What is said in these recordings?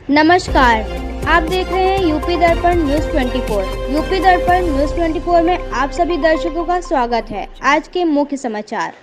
नमस्कार, आप देख रहे हैं यूपी दर्पण न्यूज़ 24। यूपी दर्पण न्यूज़ 24 में आप सभी दर्शकों का स्वागत है। आज के मुख्य समाचार।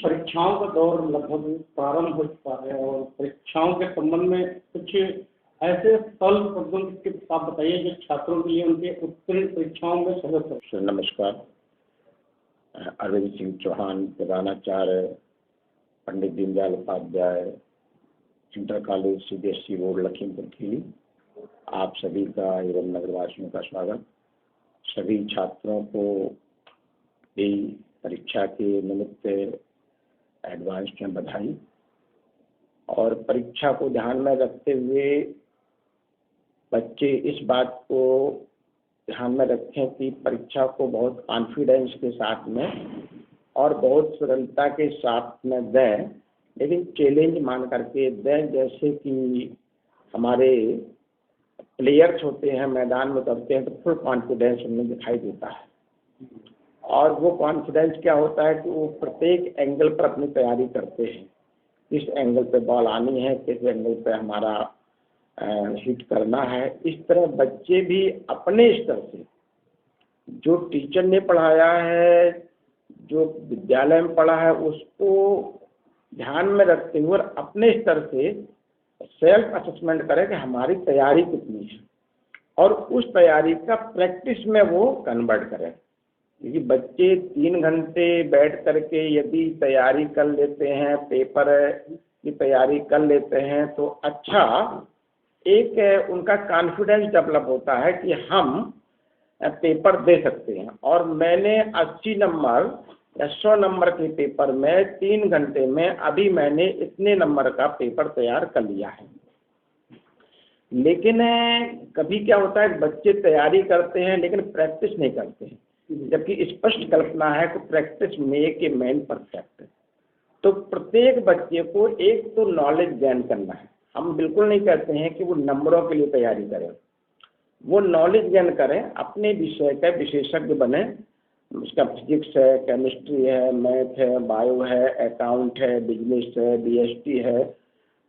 परीक्षाओं का दौर लगभग प्रारंभ हो चुका है और परीक्षाओं के संबंध में कुछ ऐसे सरल शब्दों के आप बताइए जो छात्रों के लिए उनके उत्तीर्ण परीक्षाओं में सहज हो। नमस्कार। अरविंद सिंह चौहान, प्रधानाचार्य, Pandit Deendayal Upadhyay inter college CBSE board Lakhimpur Kheri, आप सभी का एवं नगरवासियों का स्वागत। सभी छात्रों को भी परीक्षा के निमित्त एडवांस में बधाई। और परीक्षा को ध्यान में रखते हुए बच्चे इस बात को ध्यान में रखें कि परीक्षा को बहुत कॉन्फिडेंस के साथ में और बहुत सरलता के साथ में दें, लेकिन चैलेंज मान करके दें। जैसे कि हमारे प्लेयर्स होते हैं, मैदान में उतरते हैं तो फुल कॉन्फिडेंस उनमें दिखाई देता है। और वो कॉन्फिडेंस क्या होता है कि वो प्रत्येक एंगल पर अपनी तैयारी करते हैं, किस एंगल पे बॉल आनी है, किस एंगल पे हमारा हिट करना है। इस तरह बच्चे भी अपने स्तर से जो टीचर ने पढ़ाया है, जो विद्यालय में पढ़ा है, उसको ध्यान में रखते हुए अपने स्तर से सेल्फ असेसमेंट करें कि हमारी तैयारी कितनी है और उस तैयारी का प्रैक्टिस में वो कन्वर्ट करें। क्योंकि बच्चे 3 घंटे बैठ करके यदि तैयारी कर लेते हैं, पेपर की तैयारी कर लेते हैं, तो अच्छा एक उनका कॉन्फिडेंस डेवलप होता है कि हम पेपर दे सकते हैं। और मैंने 80 नंबर या 100 नंबर के पेपर में 3 घंटे में अभी मैंने इतने नंबर का पेपर तैयार कर लिया है। लेकिन कभी क्या होता है, बच्चे तैयारी करते हैं लेकिन प्रैक्टिस नहीं करते हैं, जबकि स्पष्ट कल्पना है कि practice make a man perfect. तो प्रत्येक बच्चे को एक तो नॉलेज गेन करना है। हम बिल्कुल नहीं कहते हैं कि वो नंबरों के लिए तैयारी करें, वो नॉलेज गेन करें, अपने विषय का विशेषज्ञ बने। उसका फिजिक्स है, केमिस्ट्री है, मैथ है, बायो है, अकाउंट है, बिजनेस है, बीएसटी है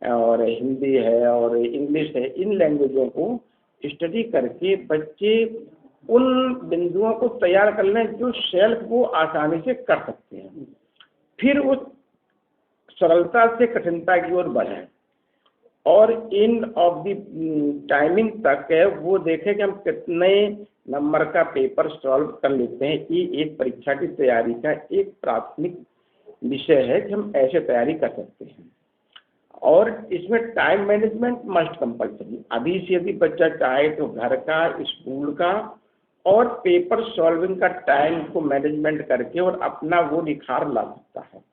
और हिंदी है और इंग्लिश है। इन लैंग्वेजों को स्टडी करके बच्चे उन बिंदुओं को तैयार कर लें जो सेल्फ वो आसानी से कर सकते हैं, फिर उस सरलता से कठिनता की ओर बढ़ें। और इन ऑफ द टाइमिंग तक वो देखें कि हम कितने नंबर का पेपर सॉल्व कर लेते हैं। ये एक परीक्षा की तैयारी का एक प्राथमिक विषय है कि हम ऐसे तैयारी कर सकते हैं। और इसमें टाइम मैनेजमेंट मस्ट कंपल्सरी। अभी से यदि बच्चा चाहे तो घर का, स्कूल का और पेपर सॉल्विंग का टाइम को मैनेजमेंट करके और अपना वो निखार ला सकता है।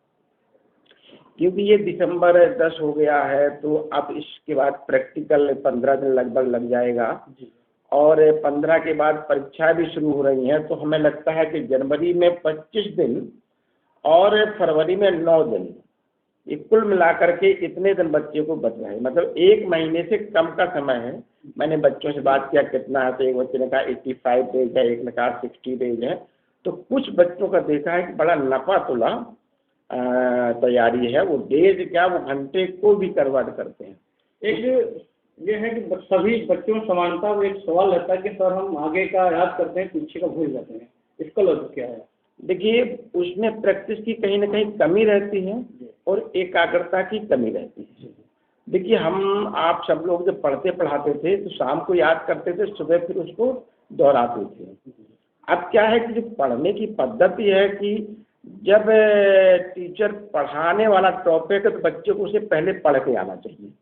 क्योंकि ये दिसंबर 10 हो गया है, तो अब इसके बाद प्रैक्टिकल 15 दिन लगभग लग जाएगा और 15 के बाद परीक्षा भी शुरू हो रही हैं। तो हमें लगता है कि जनवरी में 25 दिन और फरवरी में 9 दिन, ये कुल मिलाकर के इतने दिन बच्चे को बच रहे हैं। मतलब 1 महीने से कम का समय है। मैंने बच्चों से बात किया कितना है, तो एक बच्चे ने कहा 85 डेज है, एक ने कहा 60 डेज है। तो कुछ बच्चों का देखा है कि बड़ा नपा तुला तैयारी है। वो डेज क्या, वो घंटे को भी कन्वर्ट करते हैं। एक ये है कि सभी बच्चों में समानता, वो एक सवाल रहता है कि सर हम आगे का याद करते हैं, पीछे का भूल जाते हैं, इसका लॉजिक क्या है? देखिए, उसमें प्रैक्टिस की कहीं ना कहीं कमी रहती है और एकाग्रता की कमी रहती है। देखिए, हम आप सब लोग जब पढ़ते पढ़ाते थे तो शाम को याद करते थे, सुबह फिर उसको दोहराते थे। अब क्या है कि जो पढ़ने की पद्धति है कि जब टीचर पढ़ाने वाला टॉपिक है तो बच्चे को उसे पहले पढ़ के आना चाहिए।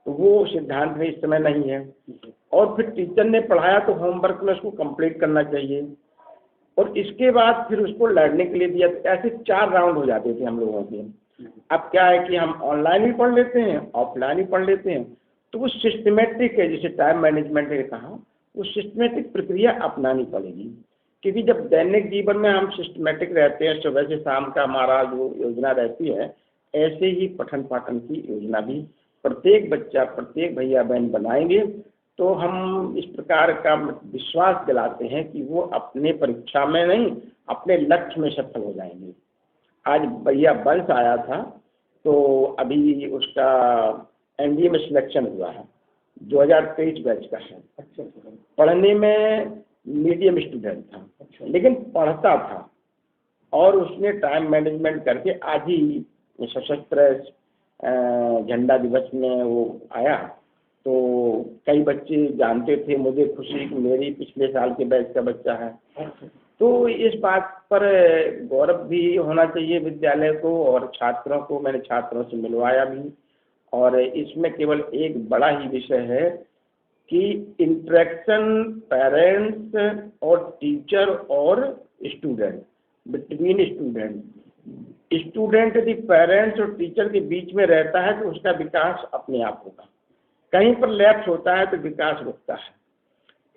तो वो सिद्धांत में इस समय नहीं है। और फिर टीचर ने पढ़ाया तो होमवर्क में उसको कंप्लीट करना चाहिए और इसके बाद फिर उसको लर्निंग के लिए दिया। तो ऐसे 4 राउंड हो जाते थे हम लोगों के। अब क्या है कि हम ऑनलाइन भी पढ़ लेते हैं, ऑफलाइन भी पढ़ लेते हैं। तो वो सिस्टमेटिक है, जैसे टाइम मैनेजमेंट ने कहा, वो सिस्टमेटिक प्रक्रिया अपनानी पड़ेगी। क्योंकि जब दैनिक जीवन में हम सिस्टमेटिक रहते हैं, सुबह से शाम का हमारा जो योजना रहती है, ऐसे ही पठन पाठन की योजना भी प्रत्येक बच्चा, प्रत्येक भैया बहन बनाएंगे तो हम इस प्रकार का विश्वास दिलाते हैं कि वो अपने परीक्षा में नहीं, अपने लक्ष्य में सफल हो जाएंगे। आज भैया वंश आया था, तो अभी उसका एनडीए में सिलेक्शन हुआ है, 2023 बैच का है। अच्छा। पढ़ने में मीडियम स्टूडेंट था, लेकिन पढ़ता था और उसने टाइम मैनेजमेंट करके आज ही सशस्त्र झंडा दिवस में वो आया। तो कई बच्चे जानते थे, मुझे खुशी कि मेरी पिछले साल के बैच का बच्चा है। तो इस बात पर गौरव भी होना चाहिए विद्यालय को और छात्रों को। मैंने छात्रों से मिलवाया भी और इसमें केवल एक बड़ा ही विषय है कि इंटरेक्शन पेरेंट्स और टीचर और स्टूडेंट, बिटवीन स्टूडेंट यदि पेरेंट्स और टीचर के बीच में रहता है तो उसका विकास अपने आप होगा। कहीं पर लैप्स होता है तो विकास रुकता है,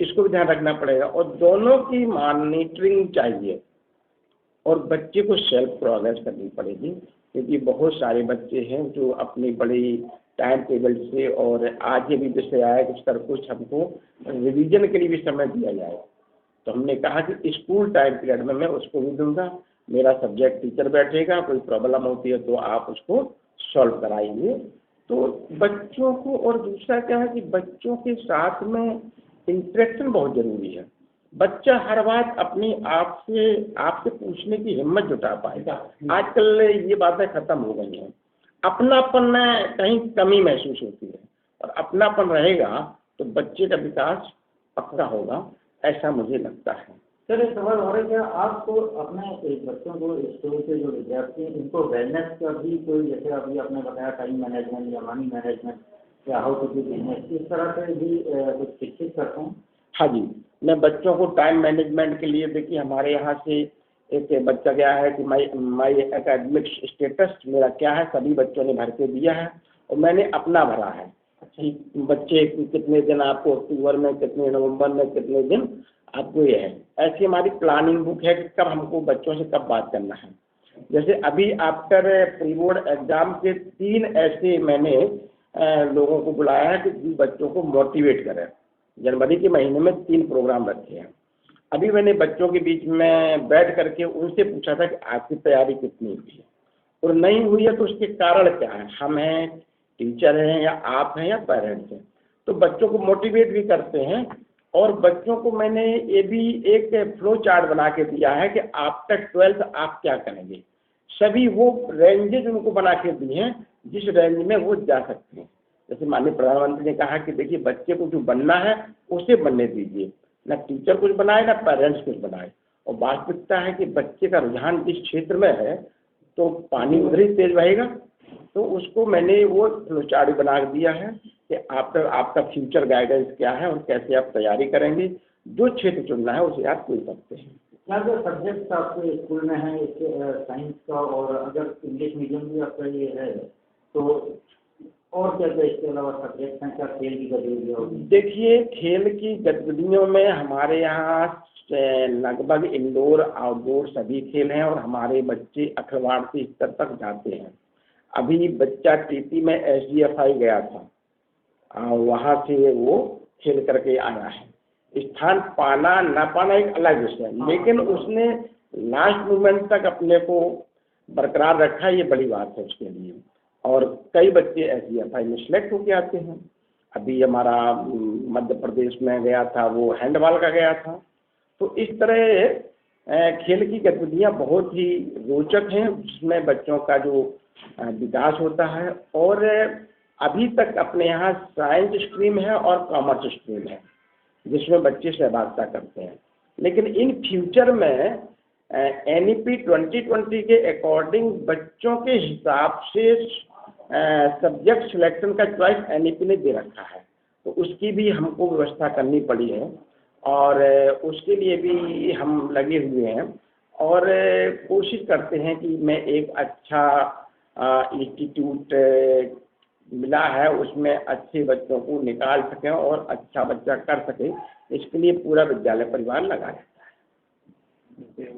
इसको भी ध्यान रखना पड़ेगा। और दोनों की मॉनिटरिंग चाहिए और बच्चे को सेल्फ प्रोग्रेस करनी पड़ेगी। क्योंकि बहुत सारे बच्चे हैं जो अपनी बड़ी टाइम टेबल से, और आज ये भी विषय आया कि सर कुछ हमको रिवीजन के लिए भी समय दिया जाए। तो हमने कहा कि स्कूल टाइम पीरियड में मैं उसको भी दूंगा, मेरा सब्जेक्ट टीचर बैठेगा, कोई प्रॉब्लम होती है तो आप उसको सॉल्व कराएंगे। तो बच्चों को, और दूसरा क्या है कि बच्चों के साथ में इंटरेक्शन बहुत ज़रूरी है। बच्चा हर बात अपनी आपसे पूछने की हिम्मत जुटा पाएगा। आजकल ये बातें खत्म हो गई हैं, अपनापन में कहीं कमी महसूस होती है, और अपनापन रहेगा तो बच्चे का विकास पक्का होगा, ऐसा मुझे लगता है। सर, एक सवाल हो रहा है, क्या आपको अपने बच्चों को, स्कूल के जो विद्यार्थी हैं, इनको वेलनेस का भी कोई, जैसे अभी आपने बताया टाइम मैनेजमेंट या मनी मैनेजमेंट या हाउ टू डू बिजनेस, इस तरह से भी कुछ शिक्षित करते हैं? हाँ जी, मैं बच्चों को टाइम मैनेजमेंट के लिए, देखिए हमारे यहाँ से एक बच्चा गया है कि माई एकेडमिक स्टेटस मेरा क्या है, सभी बच्चों ने भर के दिया है और मैंने अपना भरा है कि बच्चे कितने दिन आपको अक्टूबर में, कितने नवंबर में, कितने दिन आपको ये है। ऐसी हमारी प्लानिंग बुक है कि कब हमको बच्चों से कब बात करना है। जैसे अभी आफ्टर प्री बोर्ड एग्जाम के 3 ऐसे मैंने लोगों को बुलाया है कि बच्चों को मोटिवेट करें। जनवरी के महीने में 3 प्रोग्राम रखे हैं। अभी मैंने बच्चों के बीच में बैठ करके उनसे पूछा था कि आपकी तैयारी कितनी हुई है और नहीं हुई है तो उसके कारण क्या है। हम हैं, टीचर हैं, या आप हैं, या पेरेंट्स हैं। तो बच्चों को मोटिवेट भी करते हैं। और बच्चों को मैंने ये भी एक फ्लो चार्ट बना के दिया है कि आफ्टर 12th आप क्या करेंगे। सभी वो रेंजेज उनको बना के दिए हैं जिस रेंज में वो जा सकते हैं। जैसे माननीय प्रधानमंत्री ने कहा कि देखिए बच्चे को जो बनना है उसे बनने दीजिए, ना टीचर कुछ बनाए ना पेरेंट्स कुछ बनाए। और वास्तविकता है कि बच्चे का रुझान जिस क्षेत्र में है तो पानी उधर ही तेज बहेगा। तो उसको मैंने वो फ्लोचार्ट बना दिया है कि आपका फ्यूचर गाइडेंस क्या है और कैसे आप तैयारी करेंगे, जो क्षेत्र चुनना है उसे आप चुन सकते हैं। क्या जो सब्जेक्ट आपके स्कूल में है साइंस का, और अगर इंग्लिश मीडियम भी आपका ये है तो और क्या क्या इसके अलावा सब्जेक्ट हैं, क्या खेल की गतिविधियाँ होगी? देखिए खेल की गतिविधियों में हमारे यहाँ लगभग इंडोर आउटडोर सभी खेल हैं और हमारे बच्चे अखिलवाड़सी स्तर तक जाते हैं। अभी बच्चा टीटी में SDFI गया था, वहाँ से वो खेल करके आया है। स्थान पाना ना पाना एक अलग विषय है, लेकिन उसने लास्ट मोमेंट तक अपने को बरकरार रखा, ये बड़ी बात है उसके लिए। और कई बच्चे SDFI में सिलेक्ट होके आते हैं। अभी हमारा मध्य प्रदेश में गया था, वो हैंडबॉल का गया था। तो इस तरह खेल की गतिविधियाँ बहुत ही रोचक हैं, जिसमें बच्चों का जो विकास होता है। और अभी तक अपने यहाँ साइंस स्ट्रीम है और कॉमर्स स्ट्रीम है जिसमें बच्चे सहभागिता करते हैं। लेकिन इन फ्यूचर में NEP 2020 के अकॉर्डिंग बच्चों के हिसाब से सब्जेक्ट सिलेक्शन का चॉइस NEP ने दे रखा है, तो उसकी भी हमको व्यवस्था करनी पड़ी है और उसके लिए भी हम लगे हुए हैं और कोशिश करते हैं कि मैं एक अच्छा इंस्टीट्यूट मिला है उसमें अच्छे बच्चों को निकाल सकें और अच्छा बच्चा कर सके, इसके लिए पूरा विद्यालय परिवार लगा रहता है।